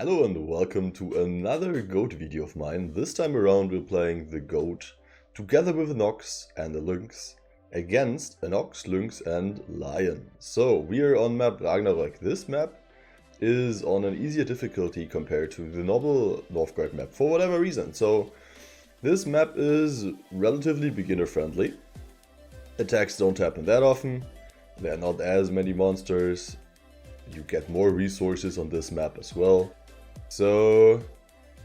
Hello and welcome to another goat video of mine. This time around we're playing the goat together with an ox and a lynx against an ox, lynx and lion. So we are on map Ragnarok. This map is on an easier difficulty compared to the normal Northgard map for whatever reason. So this map is relatively beginner friendly. Attacks don't happen that often. There are not as many monsters. You get more resources on this map as well. So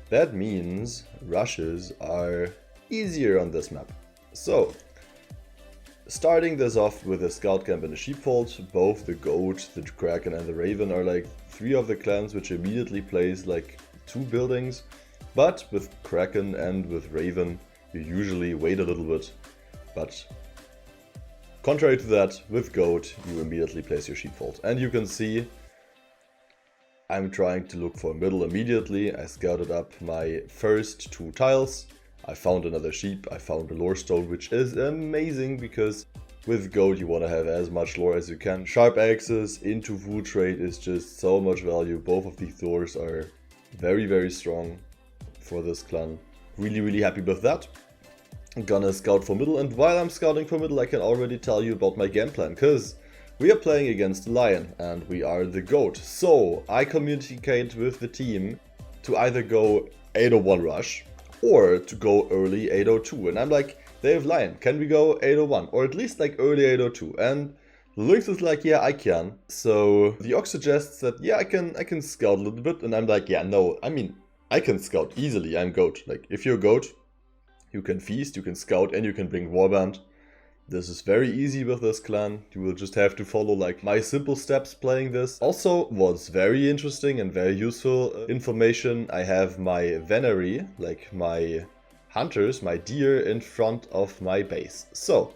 that means rushes are easier on this map. So starting this off with a scout camp and a sheepfold, both the goat, the kraken and the raven are like three of the clans which immediately place like two buildings. But with kraken and with raven you usually wait a little bit. But contrary to that, with goat you immediately place your sheepfold. And you can see I'm trying to look for a middle immediately. I scouted up my first two tiles. I found another sheep. I found a lore stone, which is amazing because with goat you want to have as much lore as you can. Sharp axes into food trade is just so much value. Both of these doors are very strong for this clan. Really happy with that. I'm gonna scout for middle, and while I'm scouting for middle I can already tell you about my game plan, because we are playing against the lion and we are the goat. So I communicate with the team to either go 801 rush or to go early 802. And I'm like, they have lion, can we go 801? Or at least like early 802. And the lynx is like, yeah, I can. So the ox suggests that, yeah, I can scout a little bit. And I'm like, yeah, no, I mean, I can scout easily. I'm goat. Like, if you're goat, you can feast, you can scout, and you can bring Warband. This is very easy with this clan. You will just have to follow like my simple steps playing this. Also, what's very interesting and very useful information, I have my venery, like my hunters, my deer in front of my base. So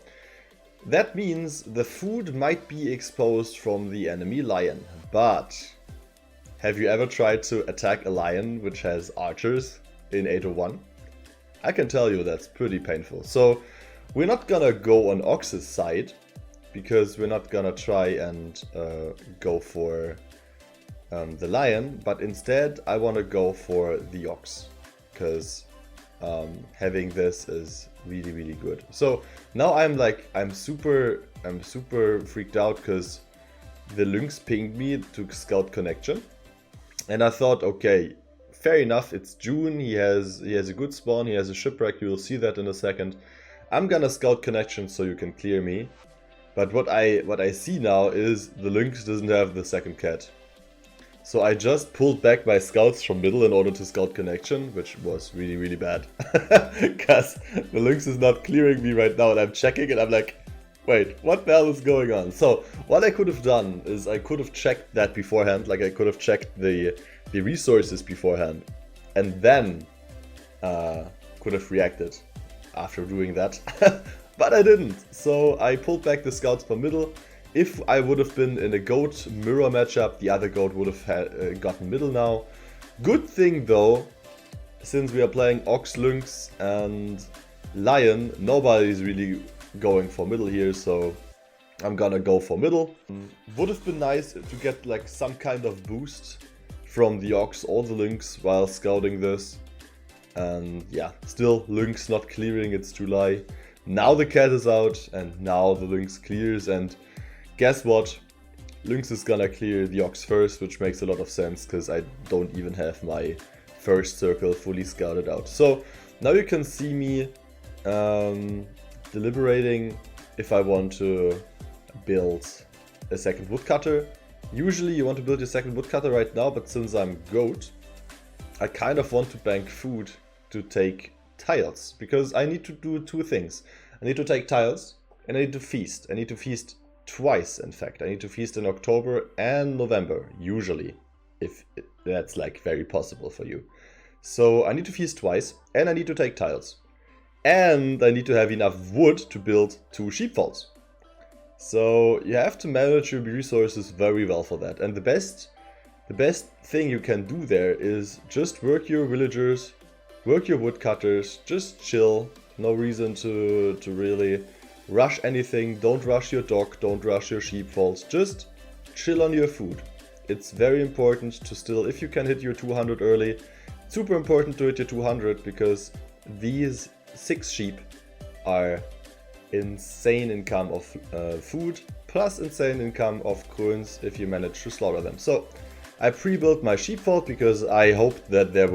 that means the food might be exposed from the enemy lion. But have you ever tried to attack a lion which has archers in 801? I can tell you that's pretty painful. So we're not gonna go on Ox's side, because we're not gonna try and go for the lion, but instead I want to go for the ox, because having this is really good. So now I'm super freaked out because the lynx pinged me to scout connection, and I thought, okay, fair enough, it's June, he has a good spawn, he has a shipwreck, you will see that in a second. I'm gonna scout connection so you can clear me. But what I see now is the lynx doesn't have the second cat. So I just pulled back my scouts from middle in order to scout connection, which was really bad. Because the lynx is not clearing me right now and I'm checking and I'm like, wait, what the hell is going on? So what I could have done is I could have checked that beforehand, like I could have checked the resources beforehand, and then could have reacted after doing that. But I didn't, so I pulled back the scouts from middle. If I would have been in a goat mirror matchup, the other goat would have gotten middle now. Good thing though, since we are playing ox, lynx and lion, nobody's really going for middle here, so I'm gonna go for middle. Would have been nice to get like some kind of boost from the ox or the lynx while scouting this. And yeah, still lynx not clearing, it's July. Now the cat is out and now the lynx clears, and guess what? Lynx is gonna clear the ox first, which makes a lot of sense because I don't even have my first circle fully scouted out. So now you can see me deliberating if I want to build a second woodcutter. Usually you want to build your second woodcutter right now, but since I'm goat, I kind of want to bank food to take tiles, because I need to do two things. I need to take tiles and I need to feast. I need to feast twice, in fact. I need to feast in October and November, usually, if that's like very possible for you. So I need to feast twice and I need to take tiles. And I need to have enough wood to build two sheepfolds. So you have to manage your resources very well for that. And the best thing you can do there is just work your villagers, work your woodcutters, just chill. No reason to really rush anything. Don't rush your dog, don't rush your sheepfolds. Just chill on your food. it's very important to still, if you can hit your 200 early, super important to hit your 200, because these 6 sheep are insane income of food, plus insane income of coins if you manage to slaughter them. So I pre-built my sheepfold because I hoped that there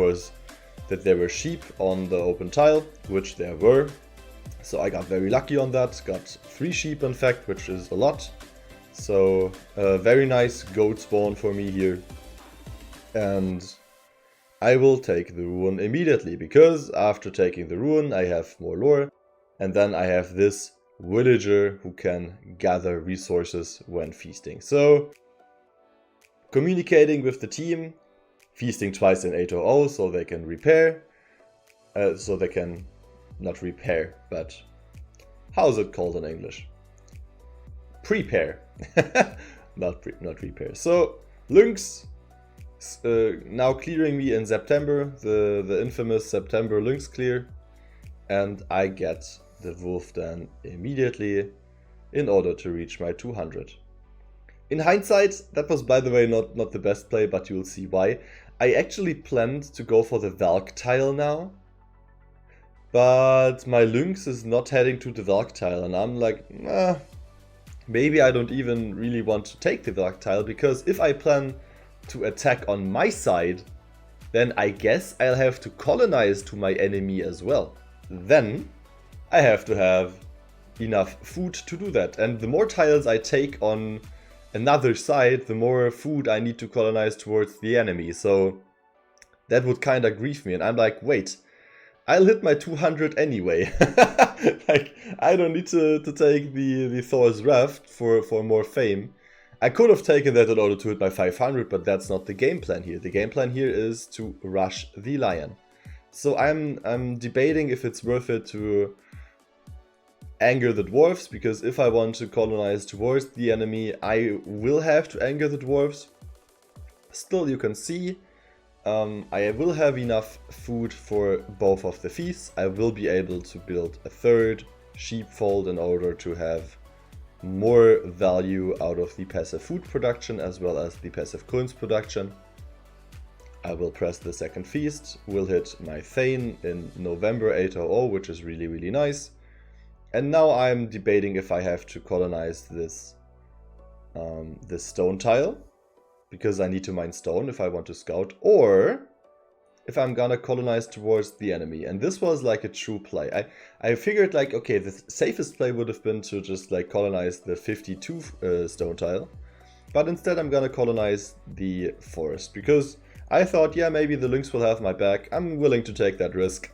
were sheep on the open tile, which there were. So I got very lucky on that, got 3 sheep in fact, which is a lot. So a very nice goat spawn for me here. And I will take the ruin immediately, because after taking the ruin I have more lore. And then I have this villager who can gather resources when feasting. So communicating with the team, feasting twice in 800 so they can repair. Not repair, but how's it called in English? Prepare. not repair. So Lynx now clearing me in September, the infamous September Lynx clear, and I get the wolf den immediately in order to reach my 200. In hindsight, that was, by the way, not the best play, but you'll see why. I actually planned to go for the Valk tile now, but my Lynx is not heading to the Valk tile, and I'm like, maybe I don't even really want to take the Valk tile, because if I plan to attack on my side, then I guess I'll have to colonize to my enemy as well. Then I have to have enough food to do that, and the more tiles I take on another side, the more food I need to colonize towards the enemy. So that would kinda grieve me, and I'm like, wait, I'll hit my 200 anyway. Like, I don't need to take the Thor's Wrath for more fame. I could have taken that in order to hit my 500, but that's not the game plan here. The game plan here is to rush the lion. So I'm debating if it's worth it to anger the dwarves, because if I want to colonize towards the enemy, I will have to anger the dwarves. Still, you can see I will have enough food for both of the feasts. I will be able to build a 3rd sheepfold in order to have more value out of the passive food production as well as the passive coins production. I will press the 2nd feast, will hit my Thane in November 800, which is really, really nice. And now I'm debating if I have to colonize this stone tile, because I need to mine stone if I want to scout, or if I'm gonna colonize towards the enemy. And this was like a true play. I figured like, okay, the safest play would have been to just like colonize the 52 stone tile, but instead I'm gonna colonize the forest, because I thought, yeah, maybe the lynx will have my back. I'm willing to take that risk.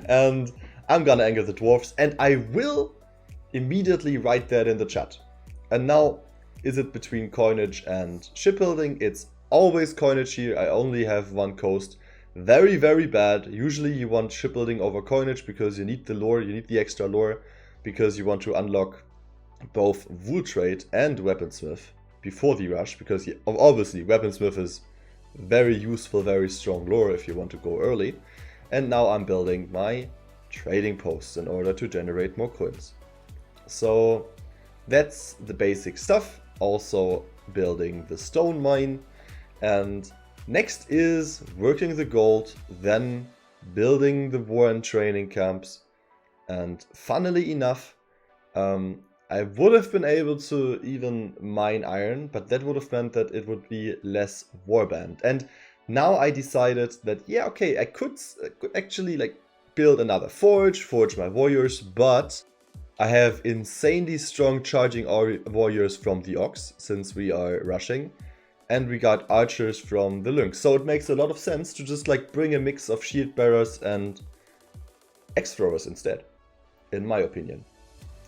And I'm gonna anger the dwarfs, and I will immediately write that in the chat. And now, is it between Coinage and Shipbuilding? It's always Coinage here. I only have one coast. Very, very bad. Usually you want Shipbuilding over Coinage because you need the lore, you need the extra lore, because you want to unlock both wool trade and weaponsmith before the rush, because obviously weaponsmith is very useful, very strong lore if you want to go early. And now I'm building my trading posts in order to generate more coins. So that's the basic stuff. Also building the stone mine, and next is working the gold, then building the war and training camps. And funnily enough, I would have been able to even mine iron, but that would have meant that it would be less warband. And now I decided that, yeah, okay, I could actually like build another forge my warriors, but I have insanely strong charging warriors from the ox, since we are rushing, and we got archers from the lynx. So it makes a lot of sense to just like bring a mix of shield bearers and axe throwers instead, in my opinion.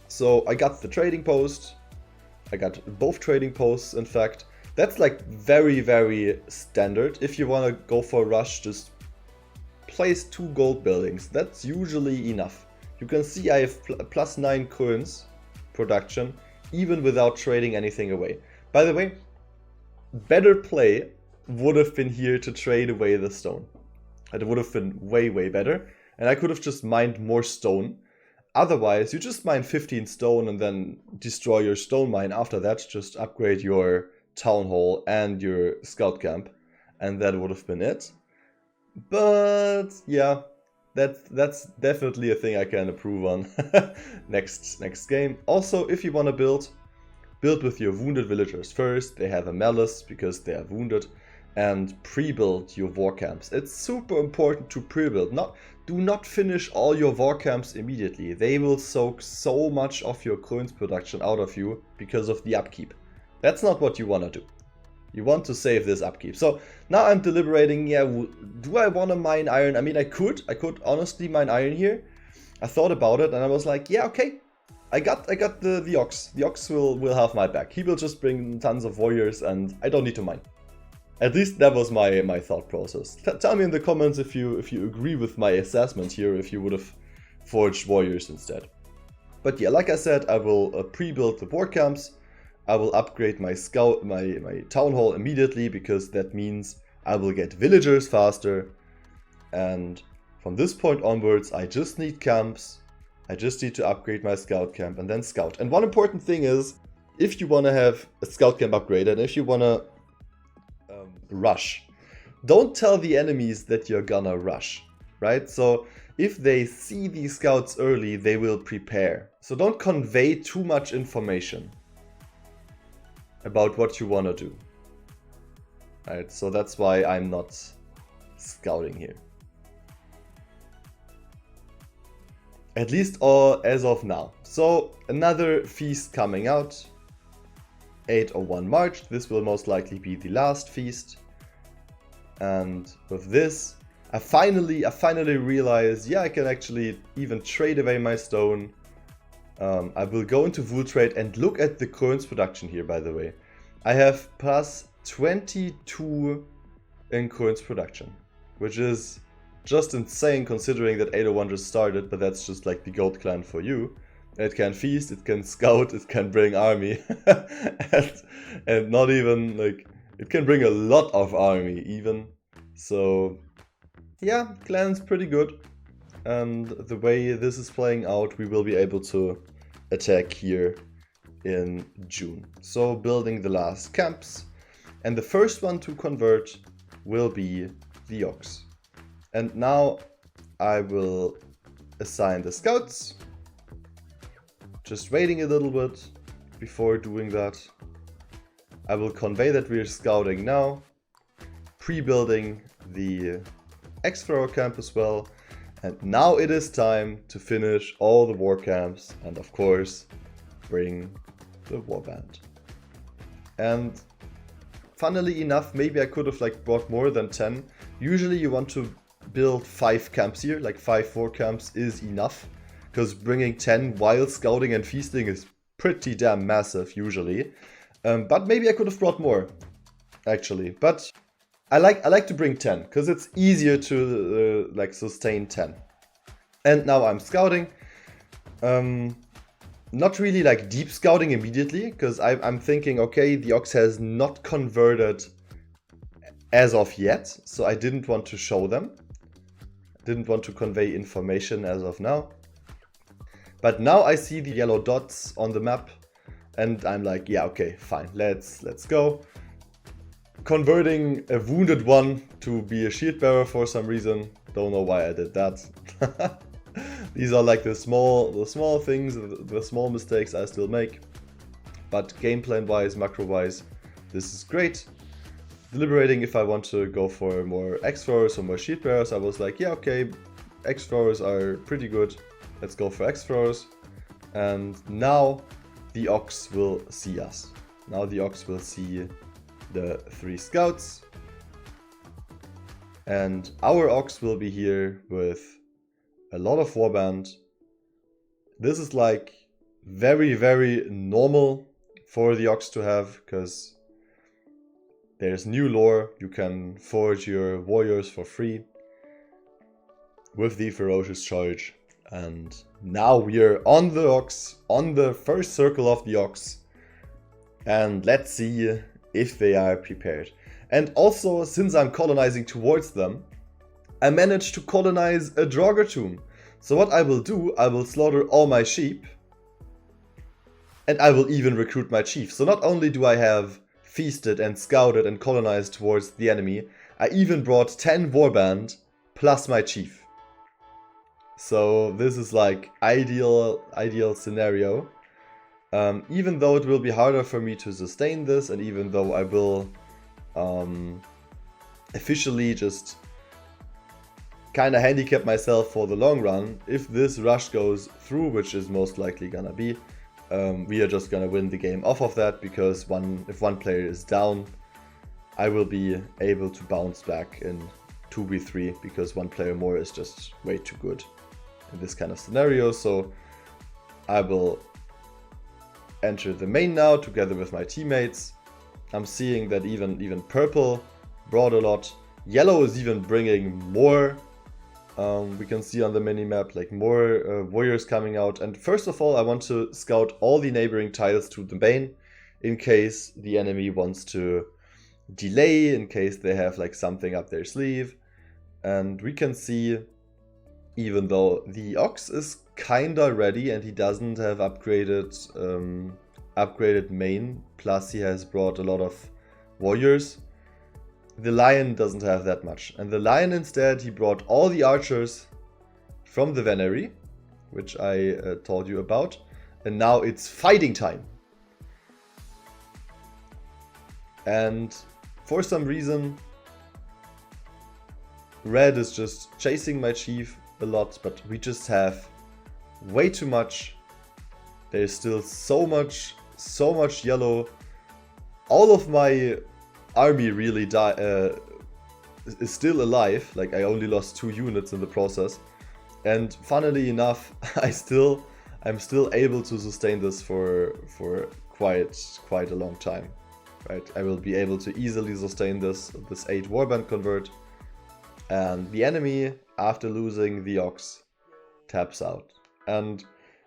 So I got the trading post, I got both trading posts in fact. That's like very, very standard. If you want to go for a rush, just place 2 gold buildings. That's usually enough. You can see I have plus 9 coins production, even without trading anything away. By the way, better play would have been here to trade away the stone. It would have been way, way better. And I could have just mined more stone. Otherwise, you just mine 15 stone and then destroy your stone mine. After that, just upgrade your town hall and your scout camp, and that would have been it. But yeah, that's definitely a thing I can improve on next game. Also, if you want to build with your wounded villagers first. They have a malice because they are wounded, and pre-build your war camps. It's super important to pre-build. Do not finish all your war camps immediately. They will soak so much of your coins production out of you because of the upkeep. That's not what you want to do. You want to save this upkeep. So now I'm deliberating, yeah, do I want to mine iron? I mean, I could honestly mine iron here. I thought about it and I was like, yeah, okay. I got the ox. The ox will have my back. He will just bring tons of warriors and I don't need to mine. At least that was my thought process. Tell me in the comments if you agree with my assessment here, if you would have forged warriors instead. But yeah, like I said, I will pre-build the war camps. I will upgrade my town hall immediately because that means I will get villagers faster. And from this point onwards, I just need camps. I just need to upgrade my scout camp and then scout. And one important thing is, if you want to have a scout camp upgraded, and if you want to rush, don't tell the enemies that you're gonna rush, right? So if they see these scouts early, they will prepare. So don't convey too much information about what you want to do, right? So that's why I'm not scouting here. At least as of now. So another feast coming out. 801 March. This will most likely be the last feast. And with this, I finally realized, yeah, I can actually even trade away my stone. I will go into wool trade and look at the coins production here, by the way. I have plus 22 in coins production, which is just insane considering that 801 just started, but that's just like the gold clan for you. It can feast, it can scout, it can bring army, and not even like, it can bring a lot of army even. So yeah, clan's pretty good. And the way this is playing out, we will be able to attack here in June. So building the last camps, and the first one to convert will be the ox. And now I will assign the scouts. Just waiting a little bit before doing that. I will convey that we're scouting now, pre-building the X-Thrower camp as well. And now it is time to finish all the war camps and of course bring the Warband. And funnily enough, maybe I could have like brought more than 10. Usually you want to build 5 camps here, like 5 war camps is enough. Because bringing 10 while scouting and feasting is pretty damn massive usually. But maybe I could have brought more, actually. But I like to bring 10, because it's easier to like sustain 10. And now I'm scouting. Not really like deep scouting immediately, because I'm thinking, okay, the ox has not converted as of yet. So I didn't want to show them. Didn't want to convey information as of now. But now I see the yellow dots on the map and I'm like, yeah, okay, fine, let's go. Converting a wounded one to be a shield bearer for some reason. Don't know why I did that. These are like the small things, the small mistakes I still make. But game plan wise, macro wise, this is great. Deliberating if I want to go for more X-throwers or more shield bearers, I was like, yeah, okay, X-throwers are pretty good. Let's go for X-throwers. And now the ox will see us. Now the ox will see the 3 scouts. And our ox will be here with a lot of warband. This is like very, very normal for the ox to have, because there's new lore. You can forge your warriors for free with the ferocious charge. And now we are on the ox, on the first circle of the ox. And let's see if they are prepared. And also, since I'm colonizing towards them, I managed to colonize a Draugr tomb. So what I will do, I will slaughter all my sheep. And I will even recruit my chief. So not only do I have feasted and scouted and colonized towards the enemy. I even brought 10 Warband plus my chief. So this is like ideal scenario. Even though it will be harder for me to sustain this, and even though I will officially just kind of handicap myself for the long run, if this rush goes through, which is most likely gonna be, we are just gonna win the game off of that, because if one player is down, I will be able to bounce back in 2v3, because one player more is just way too good in this kind of scenario. So I will enter the main now together with my teammates. I'm seeing that even purple brought a lot. Yellow is even bringing more. We can see on the minimap like more warriors coming out. And first of all, I want to scout all the neighboring tiles to the main in case the enemy wants to delay, in case they have like something up their sleeve. And we can see, even though the Ox is kinda ready and he doesn't have upgraded main, plus he has brought a lot of warriors, the Lion doesn't have that much. And the Lion instead, he brought all the archers from the Venery, which I told you about. And now it's fighting time. And for some reason, red is just chasing my chief a lot, but we just have way too much. There's still so much yellow. All of my army really is still alive. Like, I only lost 2 units in the process, and funnily enough, I'm still able to sustain this for quite a long time. Right, I will be able to easily sustain this 8 Warband convert, and the enemy, after losing the Ox, taps out. And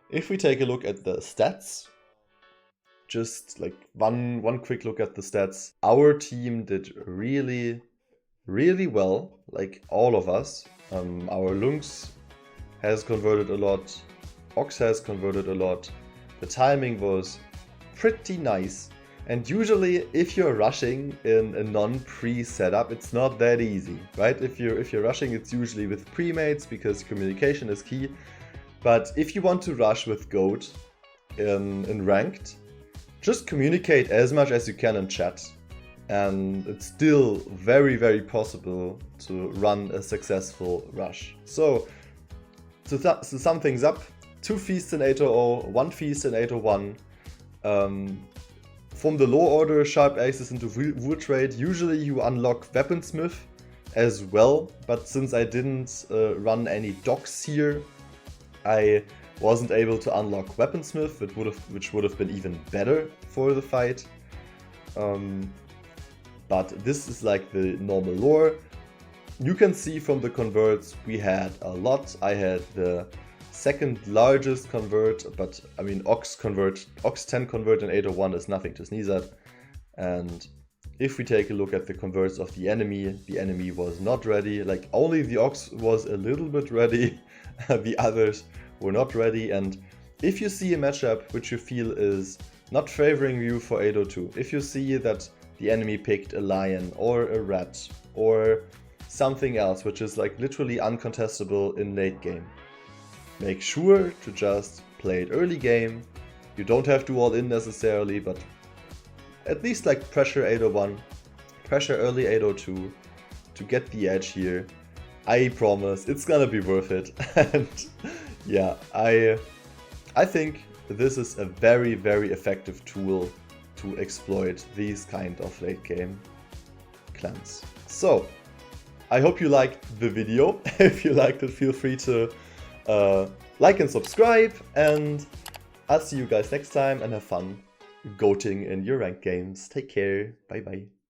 if we take a look at the stats, just like one quick look at the stats, our team did really well, like all of us. Our Lynx has converted a lot, Ox has converted a lot, the timing was pretty nice. And usually, if you're rushing in a non-pre setup, it's not that easy, right? If you're rushing, it's usually with premates, because communication is key. But if you want to rush with GOAT in ranked, just communicate as much as you can in chat, and it's still very possible to run a successful rush. So to sum things up, 2 feasts in 800, 1 feast in 801. From the low order sharp access into wood trade, usually you unlock weaponsmith as well, but since I didn't run any docks here, I wasn't able to unlock weaponsmith, which would have been even better for the fight. But this is like the normal lore. You can see from the converts we had a lot. I had the second largest convert, but I mean Ox 10 convert in 801 is nothing to sneeze at. And if we take a look at the converts of the enemy was not ready. Like, only the Ox was a little bit ready, the others were not ready. And if you see a matchup which you feel is not favoring you for 802, if you see that the enemy picked a lion or a rat or something else which is like literally uncontestable in late game, make sure to just play it early game. You don't have to all in necessarily, but at least like pressure 801, pressure early 802 to get the edge here. I promise it's gonna be worth it. And yeah, I think this is a very effective tool to exploit these kind of late game clans. So I hope you liked the video. If you liked it, feel free to like and subscribe, and I'll see you guys next time, and have fun goating in your ranked games. Take care, bye bye.